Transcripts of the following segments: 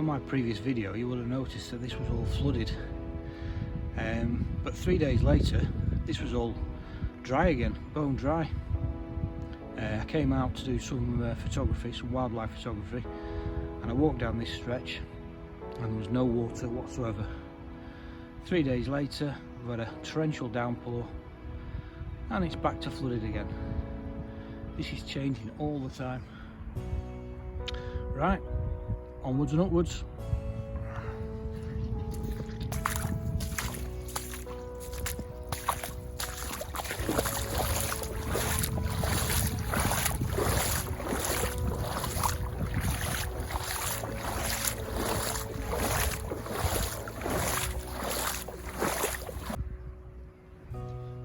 On my previous video you will have noticed that this was all flooded, but 3 days later this was all dry again, bone dry. I came out to do some photography, some wildlife photography, and I walked down this stretch and there was no water whatsoever. 3 days later we've had a torrential downpour and it's back to flooded again. This is changing all the time. Right, onwards and upwards.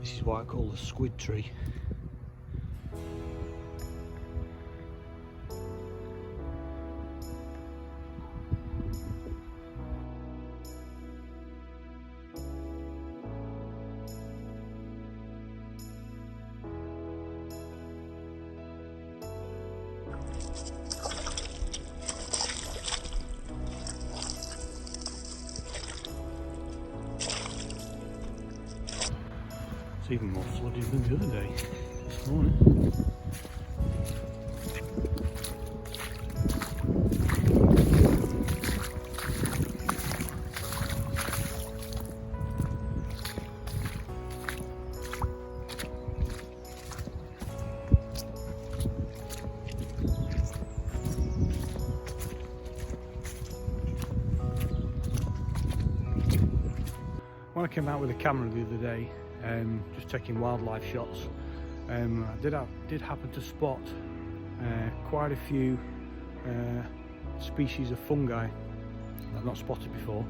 This is what I call the squid tree. It's even more flooded than the other day, this morning. When I came out with a camera the other day, just taking wildlife shots, I did happen to spot quite a few species of fungi that I've not spotted before.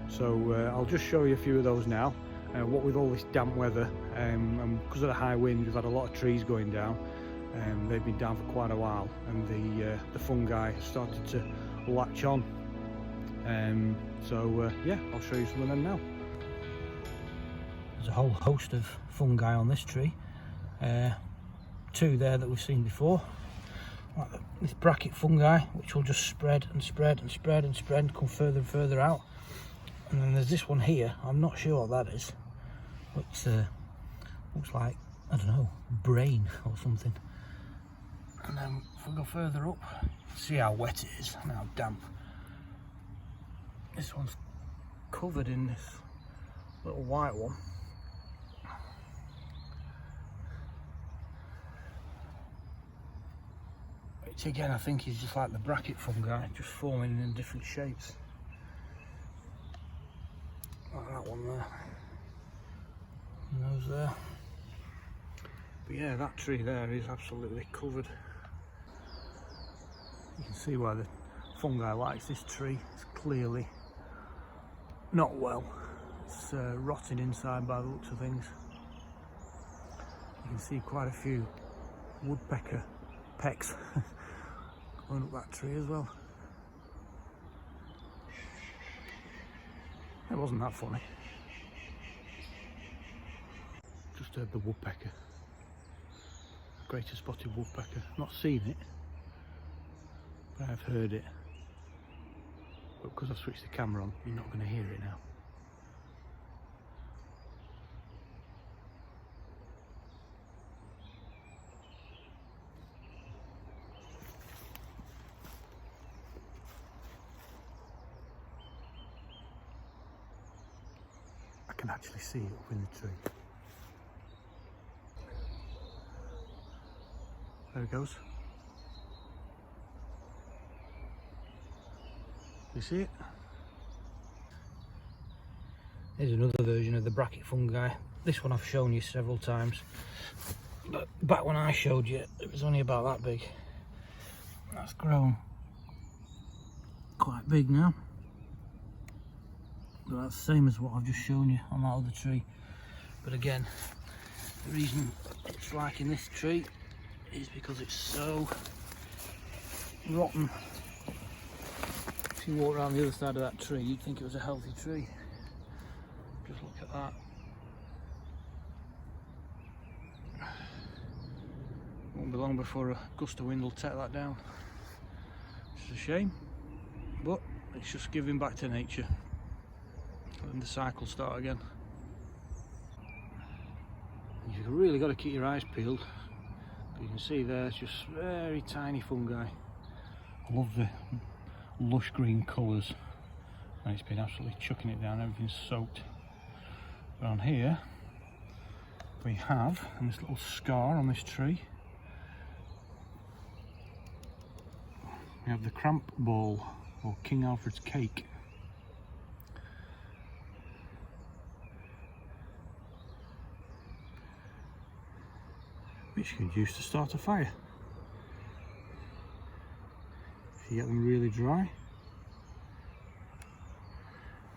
So I'll just show you a few of those now. What with all this damp weather, and because of the high wind, we've had a lot of trees going down. They've been down for quite a while, and the fungi have started to latch on. Yeah, I'll show you some of them now. There's a whole host of fungi on this tree. Two there that we've seen before, like this bracket fungi, which will just spread and spread and spread and spread and come further and further out. And then there's this one here, I'm not sure what that is. Looks like, I don't know, brain or something. And then if we go further up, see how wet it is and how damp. This one's covered in this little white one. Which again I think is just like the bracket fungi, just forming in different shapes. Like that one there. And those there. But yeah, that tree there is absolutely covered. You can see why the fungi likes this tree. It's clearly not well. It's rotting inside by the looks of things. You can see quite a few woodpecker pecks going up that tree as well. It wasn't that funny. Just heard the woodpecker. Greater spotted woodpecker. Not seen it, but I've heard it. But because I've switched the camera on, you're not going to hear it now. I can actually see it up in the tree. There it goes. You see it? Here's another version of the bracket fungi. This one I've shown you several times, but back when I showed you it was only about that big. That's grown quite big now. But that's the same as what I've just shown you on that other tree. But again, the reason it's liking this tree is because it's so rotten. If you walk around the other side of that tree, you'd think it was a healthy tree. Just look at that. Won't be long before a gust of wind will take that down. It's a shame, but it's just giving back to nature, letting the cycle start again. You've really got to keep your eyes peeled. You can see there's just very tiny fungi. I love the lush green colours, and it's been absolutely chucking it down, everything's soaked. But on here we have, and this little scar on this tree, we have the cramp ball, or King Alfred's cake. Which you can use to start a fire. If you get them really dry,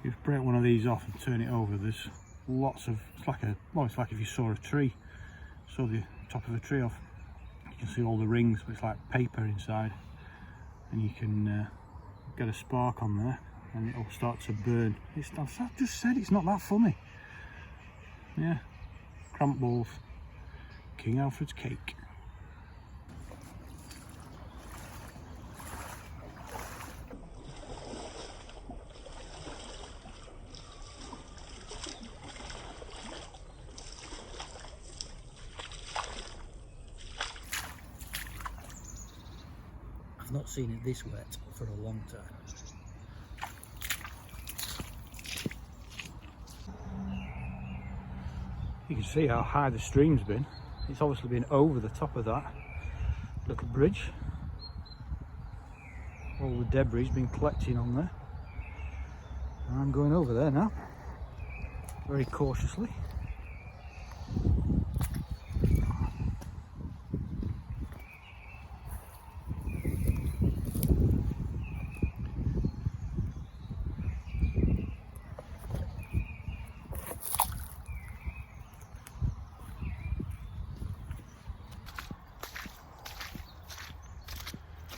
you just break one of these off and turn it over. There's lots of, it's like if you saw a tree, saw the top of a tree off, you can see all the rings, but it's like paper inside, and you can get a spark on there and it'll start to burn. I've just said it's not that funny. Yeah, cramp balls, King Alfred's cake. I've not seen it this wet for a long time. You can see how high the stream's been. It's obviously been over the top of that little bridge. All the debris has been collecting on there. And I'm going over there now, very cautiously.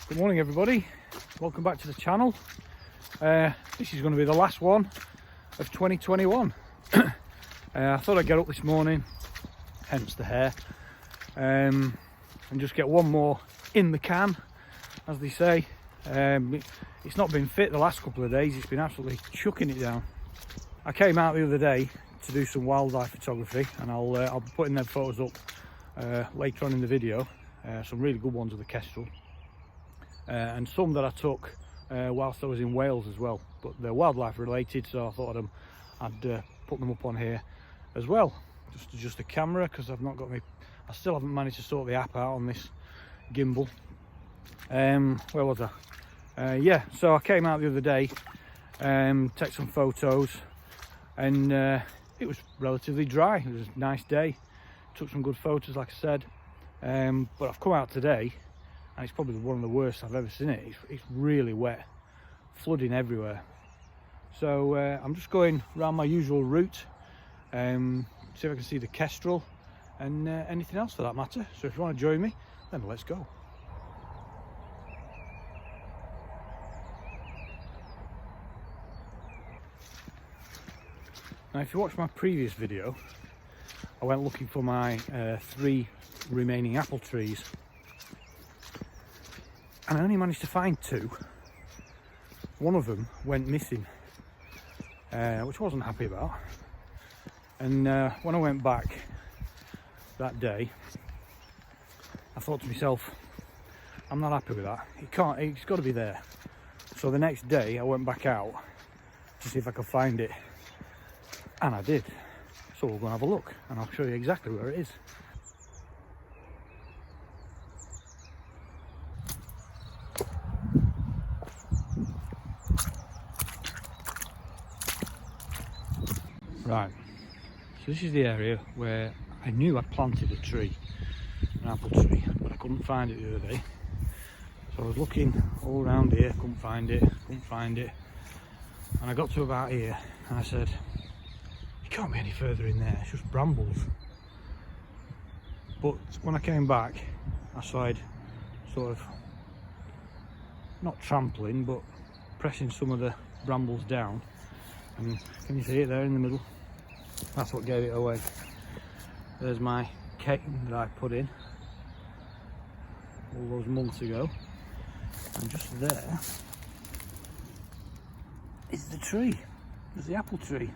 Good morning everybody, welcome back to the channel. This is going to be the last one of 2021. I thought I'd get up this morning, hence the hair, and just get one more in the can, as they say. It's not been fit the last couple of days, it's been absolutely chucking it down. I came out the other day to do some wildlife photography, and I'll be putting them photos up later on in the video. Some really good ones of the kestrel. And some that I took whilst I was in Wales as well, but they're wildlife related, so I thought I'd put them up on here as well, just to adjust the camera, because I still haven't managed to sort the app out on this gimbal. Where was I? Yeah, so I came out the other day, take some photos, and it was relatively dry. It was a nice day, took some good photos like I said, but I've come out today and it's probably one of the worst I've ever seen it. It's really wet, flooding everywhere. So I'm just going around my usual route, see if I can see the kestrel and anything else for that matter. So if you want to join me, then let's go. Now if you watched my previous video, I went looking for my 3 remaining apple trees, and I only managed to find 2. One of them went missing, which I wasn't happy about. And when I went back that day, I thought to myself, I'm not happy with that. It's got to be there. So the next day I went back out to see if I could find it, and I did. So we'll go and have a look and I'll show you exactly where it is. Right, so this is the area where I knew I'd planted a tree, an apple tree, but I couldn't find it the other day. So I was looking all around here, couldn't find it, and I got to about here and I said, it can't be any further in there, it's just brambles. But when I came back, I started sort of, not trampling, but pressing some of the brambles down, and can you see it there in the middle? That's what gave it away. There's my cake that I put in all those months ago, and just there is the tree. There's the apple tree.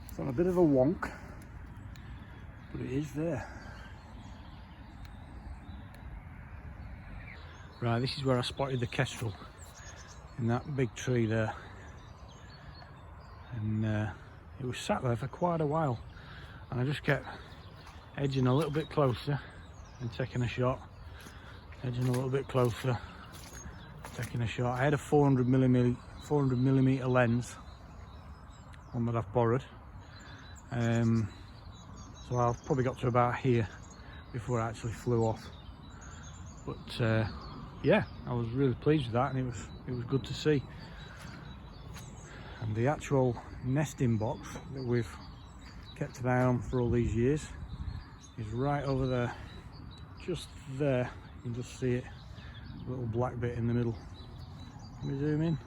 It's on a bit of a wonk, but it is there. Right, this is where I spotted the kestrel, in that big tree there. And it was sat there for quite a while, and I just kept edging a little bit closer and taking a shot, edging a little bit closer, taking a shot. I had a 400mm lens, one that I've borrowed, so I've probably got to about here before I actually flew off. But yeah, I was really pleased with that, and it was good to see. And the actual nesting box that we've kept an eye on for all these years is right over there, just there. You can just see it, a little black bit in the middle. Let me zoom in.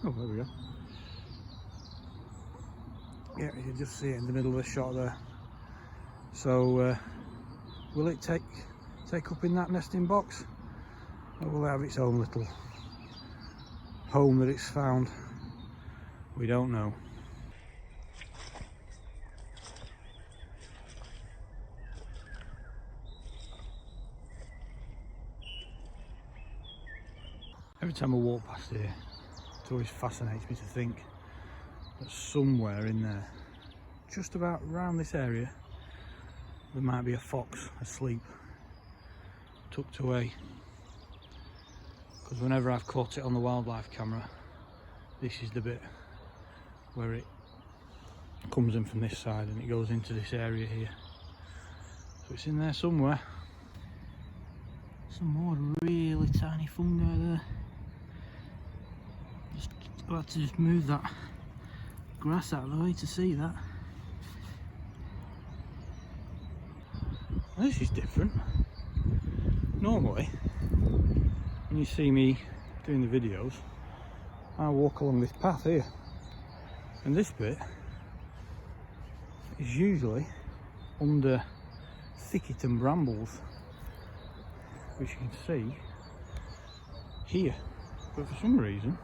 Oh, there we go. Yeah, you can just see it in the middle of the shot there. So will it take up in that nesting box, or will it have its own little home that it's found? We don't know. Every time I walk past here, it always fascinates me to think that somewhere in there, just about around this area, there might be a fox asleep, tucked away. Because whenever I've caught it on the wildlife camera, this is the bit where it comes in from this side and it goes into this area here. So it's in there somewhere. Some more really tiny fungi there. I'll have to just move that grass out of the way to see that. Well, this is different. Normally, when you see me doing the videos, I walk along this path here, and this bit is usually under thicket and brambles, which you can see here, but for some reason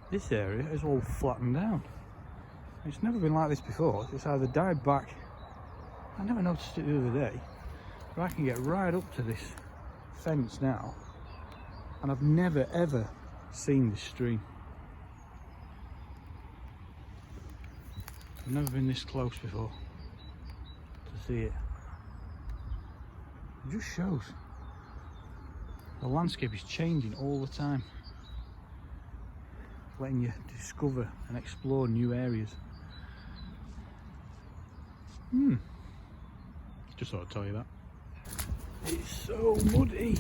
this area is all flattened down. It's never been like this before. It's either died back, I never noticed it the other day, but I can get right up to this fence now, and I've never ever seen this stream. I've never been this close before to see it. It just shows the landscape is changing all the time, letting you discover and explore new areas. Just thought I'd tell you that. It's so muddy.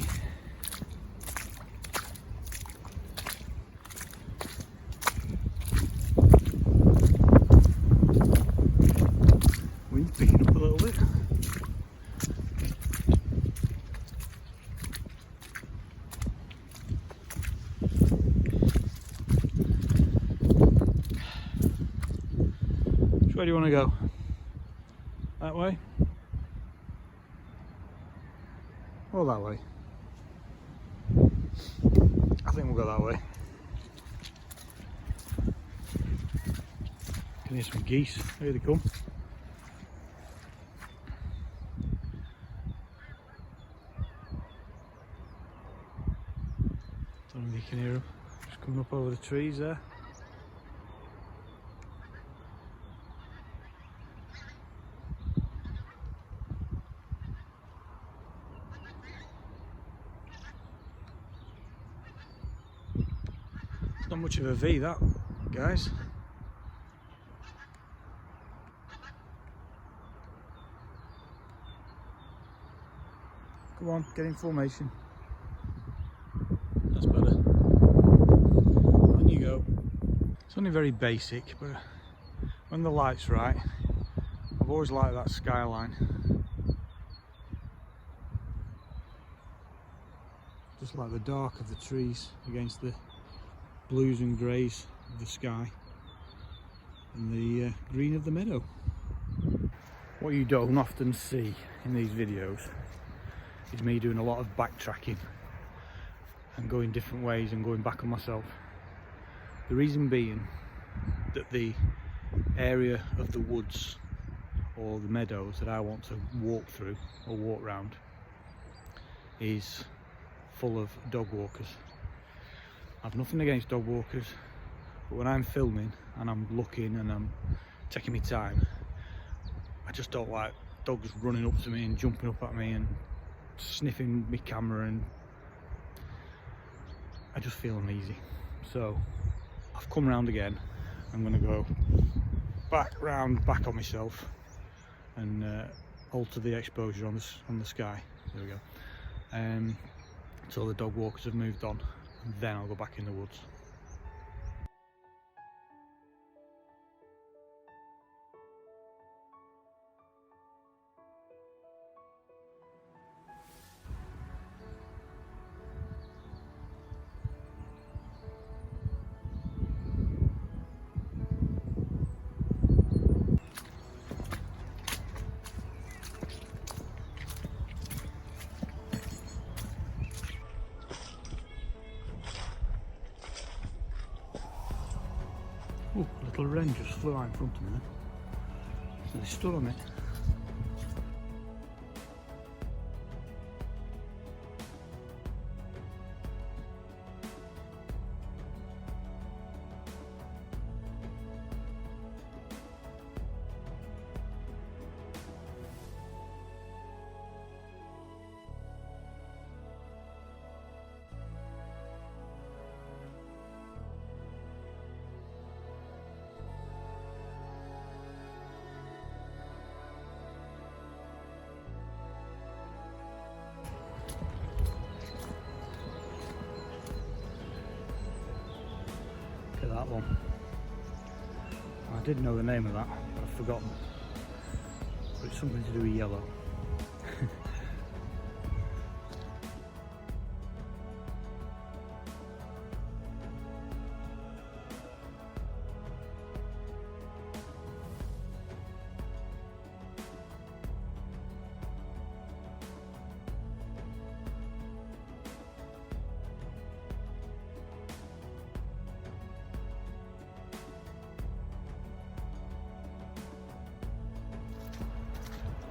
Wind's picking up a little bit. Where do you want to go? That way? Or that way? I think we'll go that way. Can hear some geese. Here they come. Don't know if you can hear them. Just coming up over the trees there. Not much of a V that, guys. Come on, get in formation. That's better. On you go. It's only very basic, but when the light's right, I've always liked that skyline. Just like the dark of the trees against the blues and greys of the sky and the green of the meadow. What you don't often see in these videos is me doing a lot of backtracking and going different ways and going back on myself. The reason being that the area of the woods or the meadows that I want to walk through or walk round is full of dog walkers. I've nothing against dog walkers, but when I'm filming and I'm looking and I'm taking my time, I just don't like dogs running up to me and jumping up at me and sniffing my camera, and I just feel uneasy. So I've come round again. I'm going to go back on myself and alter the exposure on the sky. There we go. Until the dog walkers have moved on, and then I'll go back in the woods. Oh, a little wren just flew out in front of me then. So they stood on it. That one. I did know the name of that, but I've forgotten. But it's something to do with yellow.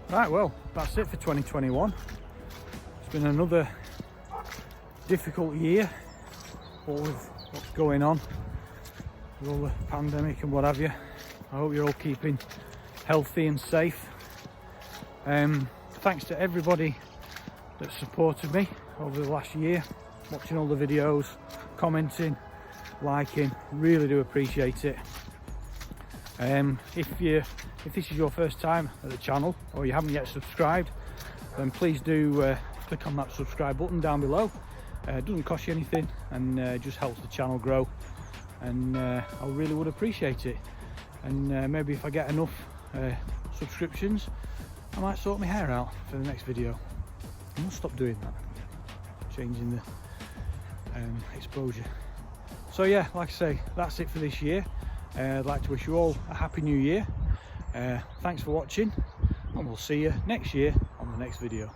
Right, well, that's it for 2021. It's been another difficult year, all with what's going on with all the pandemic and what have you. I hope you're all keeping healthy and safe. Thanks to everybody that supported me over the last year, watching all the videos, commenting, liking, really do appreciate it. If this is your first time at the channel or you haven't yet subscribed, then please do click on that subscribe button down below. It doesn't cost you anything, and just helps the channel grow, and I really would appreciate it. And maybe if I get enough subscriptions, I might sort my hair out for the next video. I must stop doing that, changing the exposure. So yeah, like I say, that's it for this year. I'd like to wish you all a happy new year. Thanks for watching, and we'll see you next year on the next video.